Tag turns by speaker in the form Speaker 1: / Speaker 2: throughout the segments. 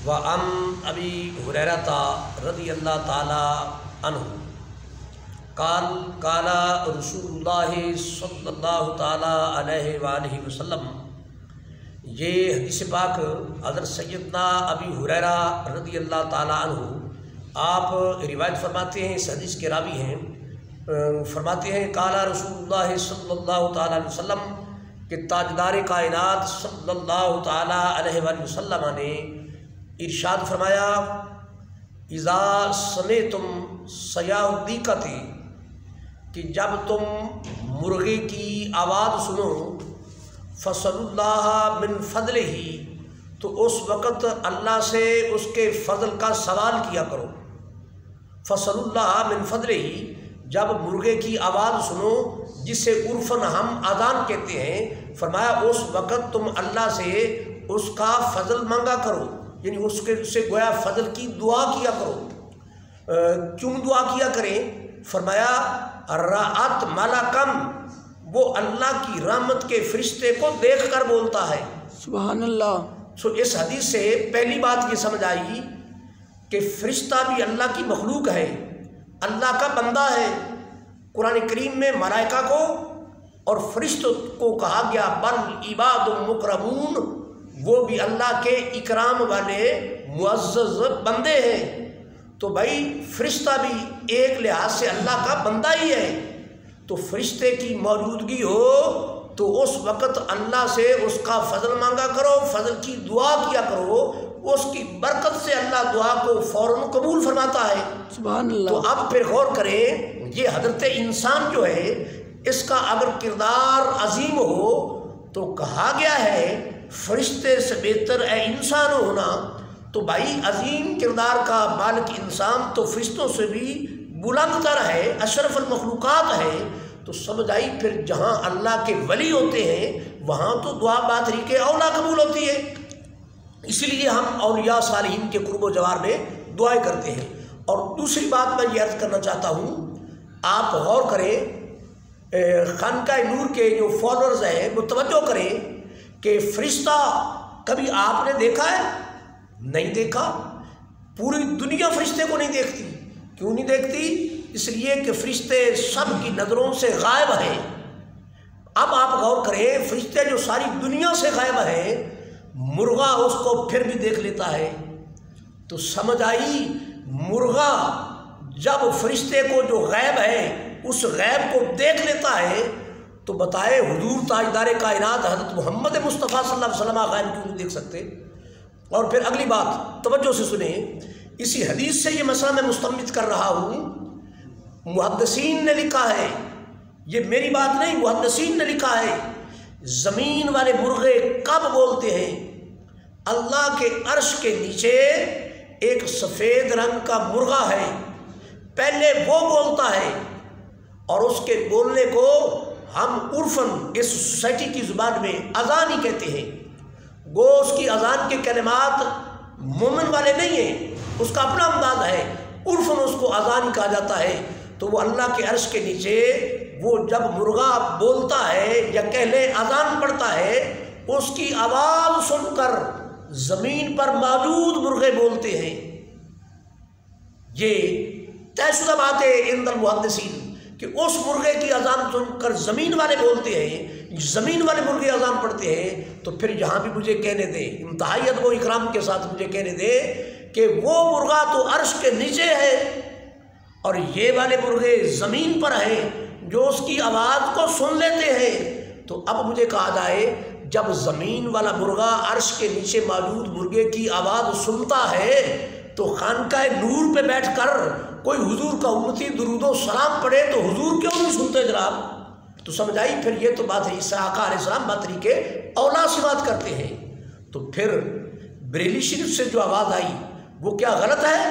Speaker 1: وعن ابی ہریرہ رضی اللہ تعالی عنہ قال قال رسول اللہ صلی اللہ تعالی علیہ وآلہ وسلم، یہ حدیث پاک حضرت سیدنا ابی ہریرہ رضی اللہ تعالی عنہ آپ روایت فرماتے ہیں، اس حدیث کے راوی ہیں، فرماتے ہیں قال رسول اللہ صلی اللہ تعالی علیہ وسلم کہ تاجدار کائنات صلی اللہ تعالی علیہ وآلہ وسلم نے ارشاد فرمایا، اذا سمعتم صیاح الدیقۃ، کہ جب تم مرغے کی آواز سنو، فصلوا اللہ من فضلہ، تو اس وقت اللہ سے اس کے فضل کا سوال کیا کرو۔ فصلوا اللہ من فضلہ، جب مرغے کی آواز سنو جسے عرفاً ہم اذان کہتے ہیں، فرمایا اس وقت تم اللہ سے اس کا فضل مانگا کرو، یعنی اس سے گویا فضل کی دعا کیا کرو۔ کیوں دعا کیا کریں؟ فرمایا رأت ملکم، وہ اللہ کی رحمت کے فرشتے کو دیکھ کر بولتا ہے۔
Speaker 2: سبحان اللہ۔
Speaker 1: اس حدیث سے پہلی بات یہ سمجھ آئی کہ فرشتہ بھی اللہ کی مخلوق ہے، اللہ کا بندہ ہے۔ قرآن کریم میں ملائکہ کو اور فرشتوں کو کہا گیا بل عباد مکرمون، وہ بھی اللہ کے اکرام والے معزز بندے ہیں۔ تو بھائی فرشتہ بھی ایک لحاظ سے اللہ کا بندہ ہی ہے، تو فرشتے کی موجودگی ہو تو اس وقت اللہ سے اس کا فضل مانگا کرو، فضل کی دعا کیا کرو، اس کی برکت سے اللہ دعا کو فوراً قبول فرماتا ہے۔
Speaker 2: سبحان اللہ۔
Speaker 1: تو اب پھر غور کریں، یہ حضرت انسان جو ہے اس کا اگر کردار عظیم ہو تو کہا گیا ہے فرشتے سے بہتر اے انسان ہونا، تو بھائی عظیم کردار کا مالک انسان تو فرشتوں سے بھی بلند تر ہے، اشرف المخلوقات ہے۔ تو سمجھ آئی پھر جہاں اللہ کے ولی ہوتے ہیں وہاں تو دعا بطریق اولا قبول ہوتی ہے، اسی لیے ہم اولیاء صالحین کے قرب و جوار میں دعائیں کرتے ہیں۔ اور دوسری بات میں یہ عرض کرنا چاہتا ہوں، آپ غور کریں، خانقاہ نور کے جو فالوورز ہیں وہ توجہ کریں کہ فرشتہ کبھی آپ نے دیکھا ہے؟ نہیں دیکھا۔ پوری دنیا فرشتے کو نہیں دیکھتی۔ کیوں نہیں دیکھتی؟ اس لیے کہ فرشتے سب کی نظروں سے غائب ہیں۔ اب آپ غور کریں، فرشتے جو ساری دنیا سے غائب ہیں، مرغا اس کو پھر بھی دیکھ لیتا ہے۔ تو سمجھ آئی، مرغا جب فرشتے کو جو غائب ہے اس غیب کو دیکھ لیتا ہے تو بتائے حضور تاجدار کائنات حضرت محمد مصطفیٰ صلی اللہ علیہ وسلم غیب کیوں نہیں دیکھ سکتے؟ اور پھر اگلی بات توجہ سے سنیں، اسی حدیث سے یہ مسئلہ میں مستنبط کر رہا ہوں، محدثین نے لکھا ہے، یہ میری بات نہیں، محدثین نے لکھا ہے، زمین والے مرغے کب بولتے ہیں؟ اللہ کے عرش کے نیچے ایک سفید رنگ کا مرغا ہے، پہلے وہ بولتا ہے، اور اس کے بولنے کو ہم عرفاً اس سوسائٹی کی زبان میں اذان ہی کہتے ہیں۔ گو اس کی اذان کے کلمات مومن والے نہیں ہیں، اس کا اپنا انداز ہے، عرفاً اس کو اذان ہی کہا جاتا ہے۔ تو وہ اللہ کے عرش کے نیچے وہ جب مرغا بولتا ہے یا کہہ لیں اذان پڑھتا ہے، اس کی آواز سن کر زمین پر موجود مرغے بولتے ہیں۔ یہ طے شدہ بات ہے عند المحدثین کہ اس مرغے کی اذان سن کر زمین والے بولتے ہیں، زمین والے مرغے اذان پڑھتے ہیں۔ تو پھر یہاں بھی مجھے کہنے دیں، انتہائی ادب و اکرام کے ساتھ مجھے کہنے دیں کہ وہ مرغا تو عرش کے نیچے ہے اور یہ والے مرغے زمین پر ہیں جو اس کی آواز کو سن لیتے ہیں۔ تو اب مجھے کہا جائے جب زمین والا مرغا عرش کے نیچے موجود مرغے کی آواز سنتا ہے تو خانقاہ نور پہ بیٹھ کر کوئی حضور کا امتی درود و سلام پڑھے تو حضور کیوں نہیں سنتے جناب؟ تو سمجھ آئی، پھر یہ تو بات ہے، عیسیٰ آقا علیہ السلام بطریق اولا سے بات کرتے ہیں۔ تو پھر بریلی شریف سے جو آواز آئی وہ کیا غلط ہے؟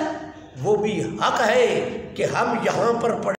Speaker 1: وہ بھی حق ہے کہ ہم یہاں پر پڑھیں۔